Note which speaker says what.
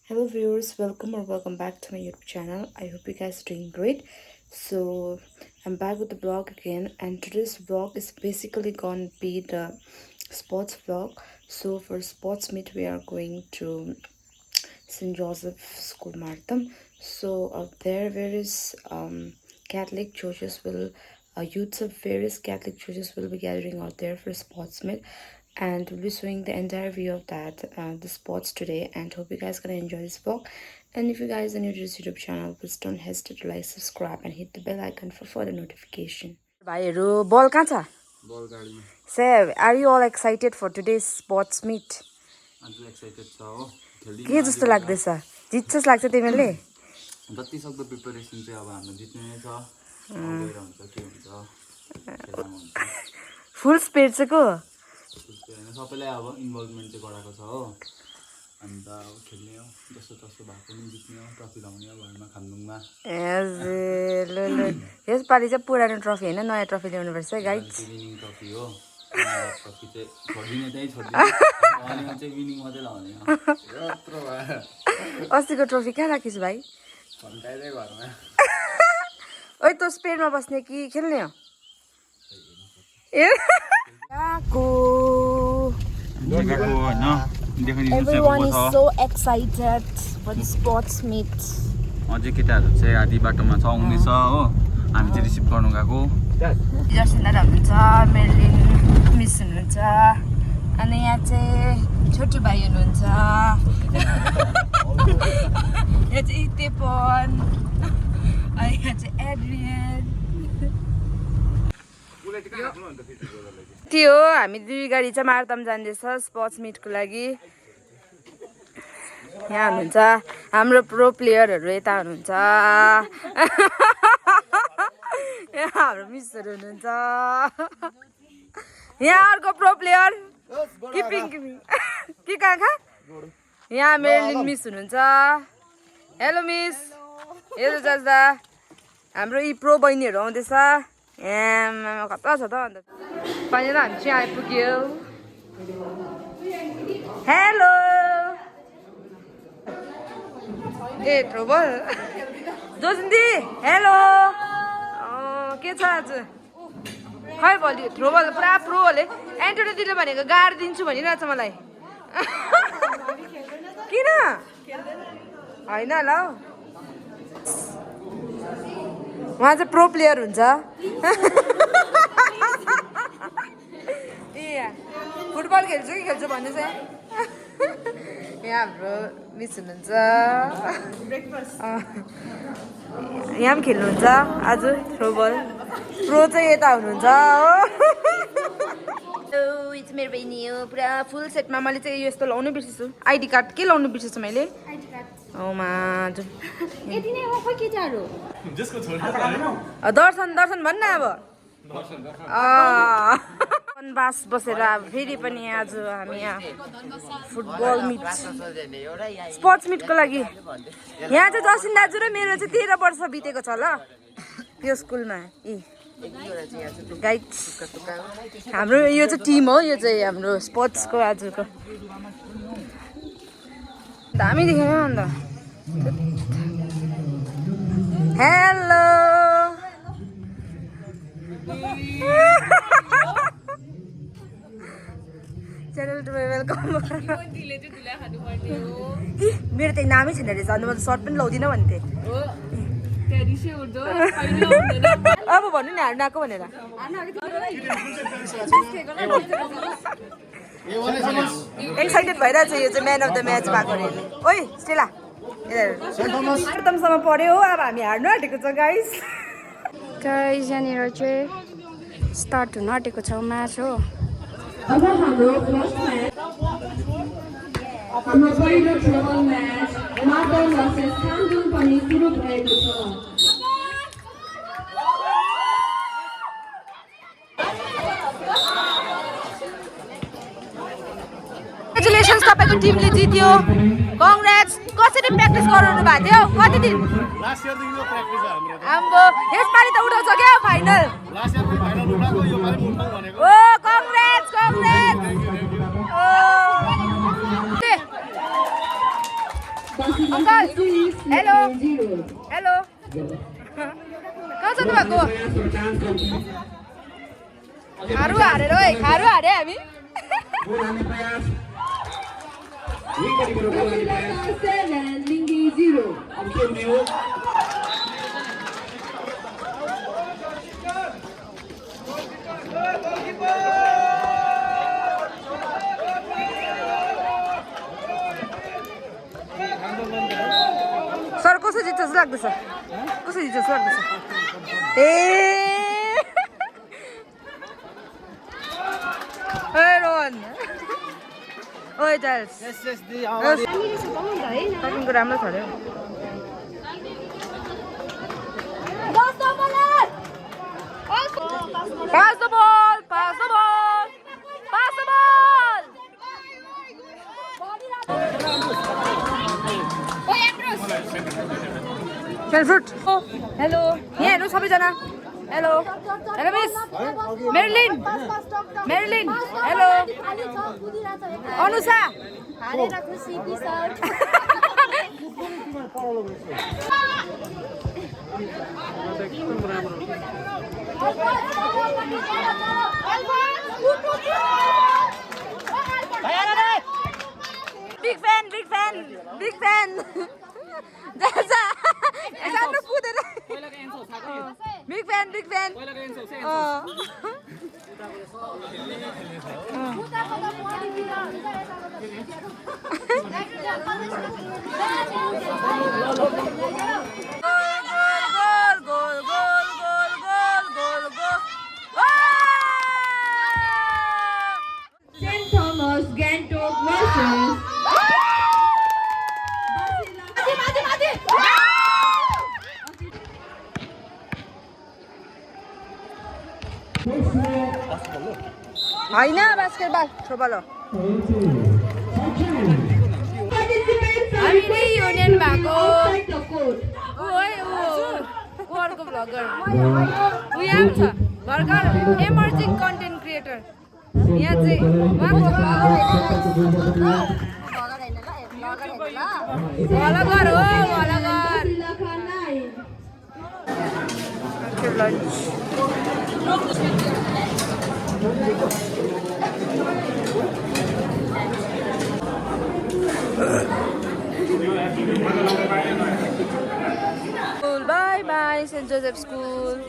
Speaker 1: Hello viewers, welcome back to my YouTube channel. I hope you guys are doing great. So I'm back with the vlog again, and today's vlog is basically gonna be the sports vlog. So for sports meet we are going to St. Joseph School Martham. So out there various Catholic churches will youths of various Catholic churches will be gathering out there for sports meet, and we'll be showing the entire view of that the sports today, and hope you guys gonna enjoy this vlog. And if you guys are new to this YouTube channel, please don't hesitate to like, subscribe and hit the bell icon for further notification. भाइहरु बल कहाँ छ?
Speaker 2: बल गाडीमा
Speaker 1: Sir, are you all excited for today's sports meet?
Speaker 2: आज excited छ हो खेल्दिन
Speaker 1: के जस्तो लाग्दैछ? जित्छ जस्तो लाग्छ तिमीले?
Speaker 2: जति सक्दो प्रिपरेसन चाहिँ अब हाम्रो जित्ने नै छ गएर हुन्छ के हुन्छ खेल्नमा हुन्छ
Speaker 1: फुल स्पिड चाहिँ को?
Speaker 2: हैन सबैलाई अब इन्भल्भमेन्ट चाहिँ गराएको छ हो अन्त अब खेल्ने हो जस्तो तस्तो भएको नि जित्ने हो ट्रफी ल्याउने हो घरमा खामदुङमा
Speaker 1: ल यसपालि चाहिँ पुरानो ट्रफी हैन नयाँ ट्रफी ल्याउनु पर्छ गाइज
Speaker 2: विनिङ ट्रफी हो ट्रफी चाहिँ छोड्दिने त्यही छोड्दिने अनि चाहिँ विनिङ मात्रै लाउने हो यत्रो भयो
Speaker 1: अस्तिको ट्रफी कहाँ राखिस् भाइ?
Speaker 2: फन्टाइदै घरमा
Speaker 1: ओइ तँ स्पेनमा बस्ने कि खेल्ने हो? ए काको Everyone is so excited for the sports meet.
Speaker 2: अझै केटाहरू चाहिँ आधी बाटोमा छ आउँदैछ हो हामी चाहिँ रिसिभ गर्नु गएको
Speaker 1: जसनदार हुनुहुन्छ, मेर्लिन मिस हुनुहुन्छ, अनि यहाँ चाहिँ छोटो भाइ हुनुहुन्छ, यहाँ चाहिँ इतेपन, अनि यहाँ चाहिँ एड्रियन। त्यो हामी दुई गाडी चाहिँ मार्तम जाँदैछ स्पोर्ट्स मिटको लागि। यहाँ हुनुहुन्छ हाम्रो प्रो प्लेयरहरू, यता हुनुहुन्छ यहाँ हाम्रो मिसहरू हुनुहुन्छ, यहाँ अर्को प्रो प्लेयर किपिङ कि कहाँ यहाँ मेर्लिन मिस हुनुहुन्छ। हेलो मिस, हेलो जज्दा, हाम्रो यी प्रो बहिनीहरू आउँदैछ। यहाँ कता छ त अन्त पानीलाई हामी चाहिँ आइपुग्यो। हेलो ए थ्रोबल जोसिन्दी, हेलो के छ आज? खै भोलि थ्रोबल पुरा प्रोहरूले एन्टोनी दिले भनेको गाडी दिन्छु भनिरहेछ मलाई। किन होइन ल, उहाँ चाहिँ प्रो प्लेयर हुन्छ। ए फुटबल खेल्छु कि खेल्छु भन्दै छ यहाँ हाम्रो मिस हुनुहुन्छ। यहाँ पनि खेल्नुहुन्छ आज थ्रोबल। प्रो चाहिँ यता हुनुहुन्छ हो। यो चाहिँ मेरो बहिनी हो, पुरा फुल सेटमा। मैले चाहिँ यो यस्तो लाउनु बिर्सेछु, आइडी कार्ड के लाउनु बिर्सेछु मैले। दर्शन दर्शन भन्न अब वनवास बसेर फेरि पनि आज हामी यहाँ फुटबल मिट स्पोर्ट्स मिटको लागि। यहाँ चाहिँ जसिन दाजु र मेरो चाहिँ 13 वर्ष बितेको छ ल यो स्कुलमा। गाइड हाम्रो यो चाहिँ टिम हो, यो चाहिँ हाम्रो स्पोर्ट्सको आजको दामी देखेन अन्त। हेलो च्यानल टुमा वेलकम। मेरो त नामै छैन रहेछ, अन्त म त सर्ट पनि लाउँदिनँ भन्थेँ। अब भन्नु नि हार्नु आएको भनेर। एक्साइटेड भइरहेछ यो चाहिँ म्यान अफ द म्याच भएको अरे। ओइ स्टेला प्रथमसम्म पढ्यो हो, अब हामी हार्नु आँटेको छ गाइस।
Speaker 3: गाइस यहाँनिर चाहिँ स्टार्ट हुन आँटेको छ म्याच हो।
Speaker 4: अब हाम्रो फर्स्ट म्याच, हाम्रो पहिलो throwball match Martam versus Khamdung पनि सुरु भएको छ।
Speaker 1: कङ्ग्रेचुलेसन्स, तपाईँको टिमले जित्यो। कङ्ग्रेट्स। कसरी प्र्याक्टिस गराउनु भएको थियो? कति दिन? आम्बो यसपालि त उठाउँछ क्या final. Oh congrats congrats.
Speaker 3: Uncle, hello. Hello. कहाँ जानु भएको खारु हारेर है खारु हारे हामी सर कसो जित्छ जस्तो लाग्दैछ कसो जित्छ जस्तो लाग्दैछ ए रोहन ओए चार्ल्स टाइमिङको राम्रो छ अरे Pass the ball! Pass the ball! Pass the ball! Fruit. Oh, hello. Yeah, hello, सबैजना. Hello. Hello, miss. Marilyn. Marilyn. Hello. Anusha. Big fan, big fan, big fan. Jasa, Jasa no kude na. Big fan, big fan.
Speaker 4: St. Thomas Gantok versus
Speaker 3: होइन basketball throwball हो हामी नै union भएको ऊ है ऊ अर्को भ्लगर ऊ यहाँ छ भर्खर एमर्जिङ कन्टेन्ट क्रिएटर यहाँ चाहिँ उहाँको भ्लगर हो vlogger School, bye bye, St. Joseph School.